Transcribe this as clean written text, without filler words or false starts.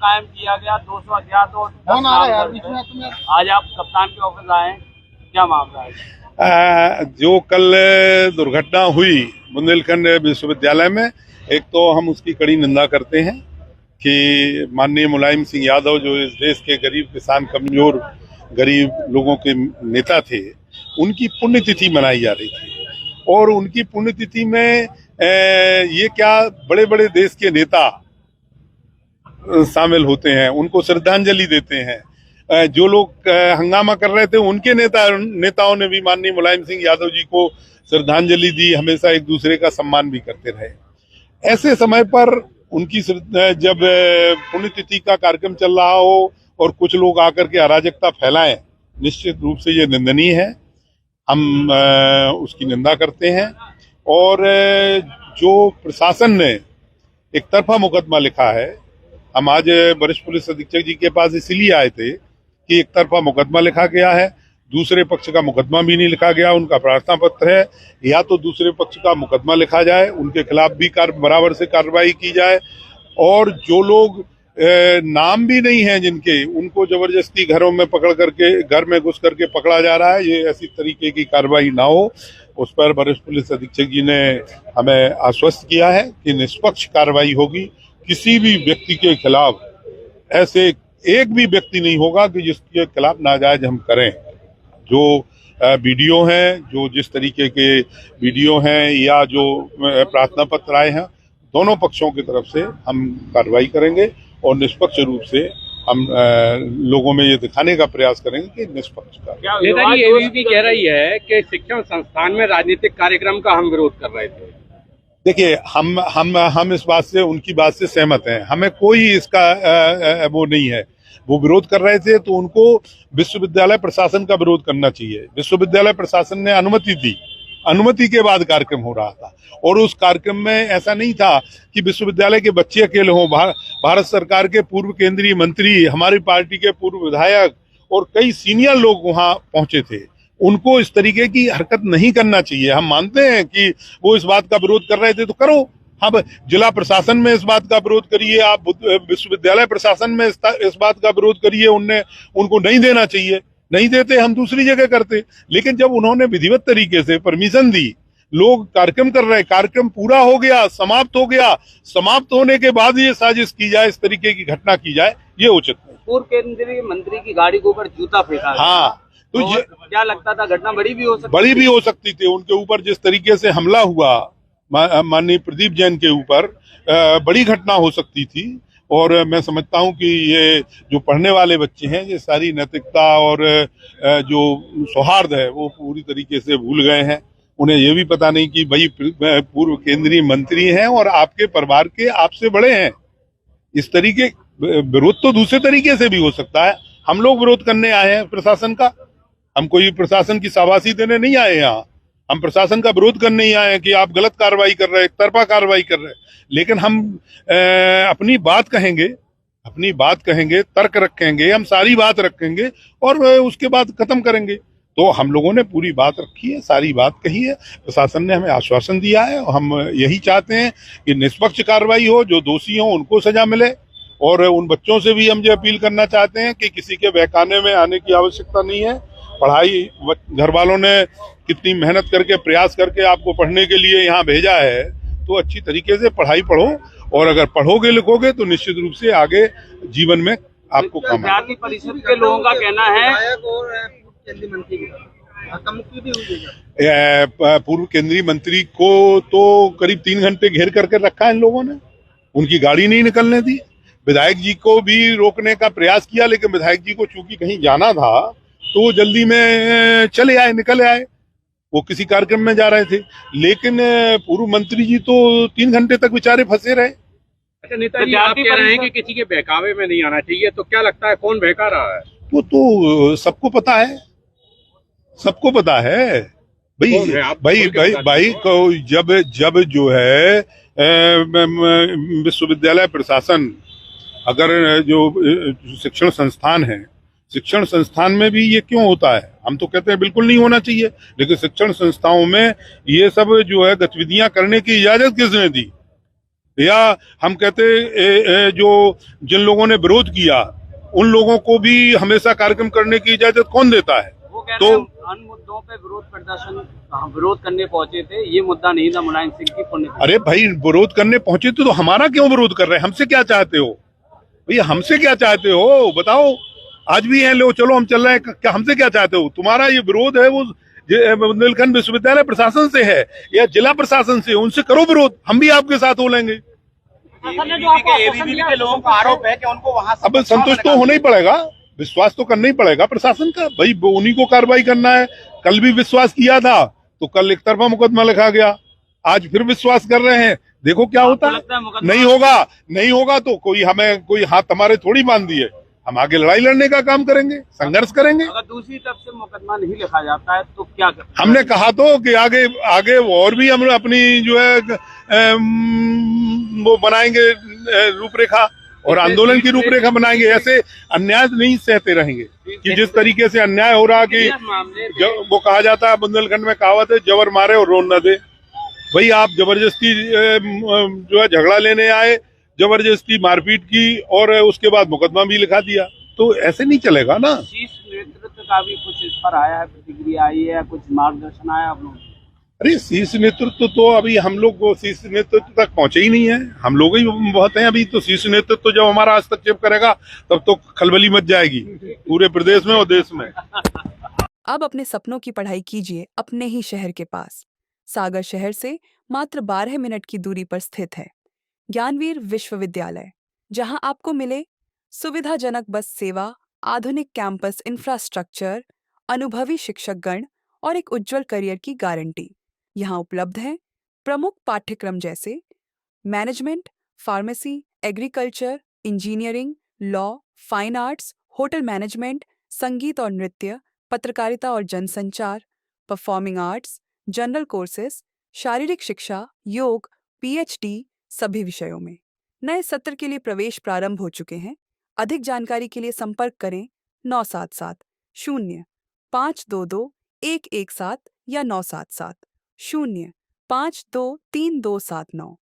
कायम किया गया, 200 अज्ञात और 10 नामजद। आज आप कप्तान के ऑफिस आए हैं, क्या मामला है? जो कल दुर्घटना हुई बुंदेलखंड विश्वविद्यालय में, एक तो हम उसकी कड़ी निंदा करते हैं कि माननीय मुलायम सिंह यादव जो इस देश के गरीब किसान, कमजोर गरीब लोगों के नेता थे, उनकी पुण्यतिथि मनाई जा रही थी। और उनकी पुण्यतिथि में ये क्या बड़े बड़े देश के नेता शामिल होते हैं, उनको श्रद्धांजलि देते हैं। जो लोग हंगामा कर रहे थे, उनके नेताओं ने भी माननीय मुलायम सिंह यादव जी को श्रद्धांजलि दी, हमेशा एक दूसरे का सम्मान भी करते रहे। ऐसे समय पर उनकी जब पुण्यतिथि का कार्यक्रम चल रहा हो और कुछ लोग आकर के अराजकता फैलाएं, निश्चित रूप से ये निंदनीय है। हम उसकी निंदा करते हैं। और जो प्रशासन ने एक तरफा मुकदमा लिखा है, हम आज वरिष्ठ पुलिस अधीक्षक जी के पास इसलिए आए थे कि एक तरफा मुकदमा लिखा गया है, दूसरे पक्ष का मुकदमा भी नहीं लिखा गया, उनका प्रार्थना पत्र है। या तो दूसरे पक्ष का मुकदमा लिखा जाए, उनके खिलाफ भी बराबर से कार्रवाई की जाए, और जो लोग नाम भी नहीं है जिनके, उनको जबरदस्ती घरों में पकड़ करके, घर में घुस करके पकड़ा जा रहा है, ये ऐसी तरीके की कार्रवाई ना हो। उस पर वरिष्ठ पुलिस अधीक्षक जी ने हमें आश्वस्त किया है कि निष्पक्ष कार्रवाई होगी। किसी भी व्यक्ति के खिलाफ ऐसे एक भी व्यक्ति नहीं होगा कि जिसके खिलाफ नाजायज हम करें। जो वीडियो हैं, जो जिस तरीके के वीडियो हैं या जो प्रार्थना पत्र आए हैं, दोनों पक्षों की तरफ से हम कार्रवाई करेंगे और निष्पक्ष रूप से हम लोगों में ये दिखाने का प्रयास करेंगे कि निष्पक्ष का। नेताजी एबीवीपी कह रही है कि शिक्षण संस्थान में राजनीतिक कार्यक्रम का हम विरोध कर रहे थे। देखिए, हम इस बात से, उनकी बात से सहमत हैं। हमें कोई इसका वो नहीं है। वो विरोध कर रहे थे तो उनको विश्वविद्यालय प्रशासन का विरोध करना चाहिए। विश्वविद्यालय प्रशासन ने अनुमति दी, अनुमति के बाद कार्यक्रम हो रहा था। और उस कार्यक्रम में ऐसा नहीं था कि विश्वविद्यालय के बच्चे अकेले हों। भारत सरकार के पूर्व केंद्रीय मंत्री, हमारी पार्टी के पूर्व विधायक और कई सीनियर लोग वहां पहुंचे थे। उनको इस तरीके की हरकत नहीं करना चाहिए। हम मानते हैं कि वो इस बात का विरोध कर रहे थे तो करो। अब जिला प्रशासन में इस बात का विरोध करिए, आप विश्वविद्यालय प्रशासन में इस बात का विरोध करिए। उनको नहीं देना चाहिए, नहीं देते हम दूसरी जगह करते। लेकिन जब उन्होंने विधिवत तरीके से परमिशन दी, लोग कार्यक्रम कर रहे, कार्यक्रम पूरा हो गया, समाप्त हो गया, समाप्त होने के बाद ये साजिश की जाए, इस तरीके की घटना की जाए, ये उचित नहीं। पूर्व केंद्रीय मंत्री की गाड़ी के ऊपर जूता फेंका। हाँ, तो क्या लगता था घटना बड़ी भी हो सकती थी। उनके ऊपर जिस तरीके से हमला हुआ माननीय प्रदीप जैन के ऊपर, बड़ी घटना हो सकती थी। और मैं समझता हूं कि ये जो पढ़ने वाले बच्चे हैं, ये सारी नैतिकता और जो सौहार्द है वो पूरी तरीके से भूल गए हैं। उन्हें ये भी पता नहीं कि भाई पूर्व केंद्रीय मंत्री हैं और आपके परिवार के आपसे बड़े हैं। इस तरीके विरोध तो दूसरे तरीके से भी हो सकता है। हम लोग विरोध करने आए हैं प्रशासन का, हम कोई प्रशासन की शाबाशी देने नहीं आए यहाँ। हम प्रशासन का विरोध करने ही आए हैं कि आप गलत कार्रवाई कर रहे हैं, एक तरफा कार्रवाई कर रहे हैं। लेकिन हम अपनी बात कहेंगे, तर्क रखेंगे, हम सारी बात रखेंगे और उसके बाद खत्म करेंगे। तो हम लोगों ने पूरी बात रखी है, सारी बात कही है। प्रशासन ने हमें आश्वासन दिया है। हम यही चाहते हैं कि निष्पक्ष कार्रवाई हो, जो दोषी हो उनको सजा मिले। और उन बच्चों से भी हम ये अपील करना चाहते हैं कि किसी के बहकाने में आने की आवश्यकता नहीं है। पढ़ाई, घर वालों ने कितनी मेहनत करके, प्रयास करके आपको पढ़ने के लिए यहाँ भेजा है, तो अच्छी तरीके से पढ़ाई पढ़ो। और अगर पढ़ोगे लिखोगे तो निश्चित रूप से आगे जीवन में आपको काम। विद्यार्थी परिषद के लोगों का कहना है पूर्व केंद्रीय मंत्री को तो करीब 3 घंटे घेर करके रखा है इन लोगों ने, उनकी गाड़ी नहीं निकलने दी। विधायक जी को भी रोकने का प्रयास किया, लेकिन विधायक जी को चूंकि कहीं जाना था तो वो जल्दी में चले आए, निकल आए। वो किसी कार्यक्रम में जा रहे थे। लेकिन पूर्व मंत्री जी तो 3 घंटे तक बेचारे फंसे रहे। अच्छा नेताजी, आप कह रहे हैं कि किसी के बहकावे में नहीं आना चाहिए, तो क्या लगता है कौन बहका रहा है? वो तो सबको पता है, सबको पता है भाई को। जब जो है विश्वविद्यालय प्रशासन, अगर जो शिक्षण संस्थान है, शिक्षण संस्थान में भी ये क्यों होता है? हम तो कहते हैं बिल्कुल नहीं होना चाहिए। लेकिन शिक्षण संस्थाओं में ये सब जो है गतिविधियां करने की इजाजत किसने दी? या हम कहते जो जिन लोगों ने विरोध किया उन लोगों को भी हमेशा कार्यक्रम करने की इजाजत कौन देता है? वो कह तो रहे हैं अन्य मुद्दों पे विरोध प्रदर्शन, विरोध करने पहुंचे थे, ये मुद्दा नहीं था मुलायम सिंह की पुण्य। अरे भाई, विरोध करने पहुंचे तो हमारा क्यों विरोध कर रहे हैं? हमसे क्या चाहते हो भैया? हमसे क्या चाहते हो बताओ? आज भी हैं लोग, चलो हम चल रहे हैं, क्या हमसे क्या चाहते हो? तुम्हारा ये विरोध है वो बुंदेलखंड विश्वविद्यालय प्रशासन से है या जिला प्रशासन से, उनसे करो विरोध, हम भी आपके साथ हो लेंगे। एबीवीपी के लोगों का आरोप है कि उनको वहां अब संतुष्ट तो होना ही पड़ेगा, विश्वास तो करना ही पड़ेगा प्रशासन का भाई, उन्हीं को कार्रवाई करना है। कल भी विश्वास किया था तो कल एक तरफा मुकदमा लिखा गया, आज फिर विश्वास कर रहे हैं, देखो क्या होता है। नहीं होगा, नहीं होगा तो कोई हाथ हमारे थोड़ी बांध दिए, हम आगे लड़ाई लड़ने का काम करेंगे, संघर्ष करेंगे। अगर दूसरी तरफ से मुकदमा नहीं लिखा जाता है तो क्या करें? हमने कहा तो कि आगे आगे और भी हम अपनी जो है वो बनाएंगे रूपरेखा, और आंदोलन की रूपरेखा बनाएंगे। ऐसे अन्याय नहीं सहते रहेंगे कि जिस तरीके से अन्याय हो रहा कि वो कहा जाता है, बुंदेलखंड में कहावत है, जबर मारे और रोन न दे। भाई आप जबरदस्ती जो है झगड़ा लेने आए, जबरदस्ती मारपीट की और उसके बाद मुकदमा भी लिखा दिया, तो ऐसे नहीं चलेगा ना। शीर्ष नेतृत्व का भी कुछ इस पर आया है, प्रतिक्रिया आई है, कुछ मार्गदर्शन आया आप लोगों को? अरे शीर्ष नेतृत्व तो अभी हम लोग शीर्ष नेतृत्व तक पहुंचे ही नहीं है, हम लोग ही बहुत हैं अभी। तो शीर्ष नेतृत्व जब हमारा हस्तक्षेप करेगा तब तो खलबली मच जाएगी पूरे प्रदेश में और देश में। अब अपने सपनों की पढ़ाई कीजिए अपने ही शहर के पास। सागर शहर से मात्र 12 मिनट की दूरी पर स्थित है ज्ञानवीर विश्वविद्यालय, जहां आपको मिले सुविधाजनक बस सेवा, आधुनिक कैंपस इंफ्रास्ट्रक्चर, अनुभवी शिक्षकगण और एक उज्जवल करियर की गारंटी। यहाँ उपलब्ध है प्रमुख पाठ्यक्रम जैसे management, pharmacy, agriculture, engineering, law, fine arts, hotel management, संगीत और नृत्य, पत्रकारिता और जनसंचार, परफॉर्मिंग आर्ट्स, जनरल कोर्सेज, शारीरिक शिक्षा, योग, पीएचडी सभी विषयों में। नए सत्र के लिए प्रवेश प्रारंभ हो चुके हैं। अधिक जानकारी के लिए संपर्क करें 977-0522-117 या 977-0523-279।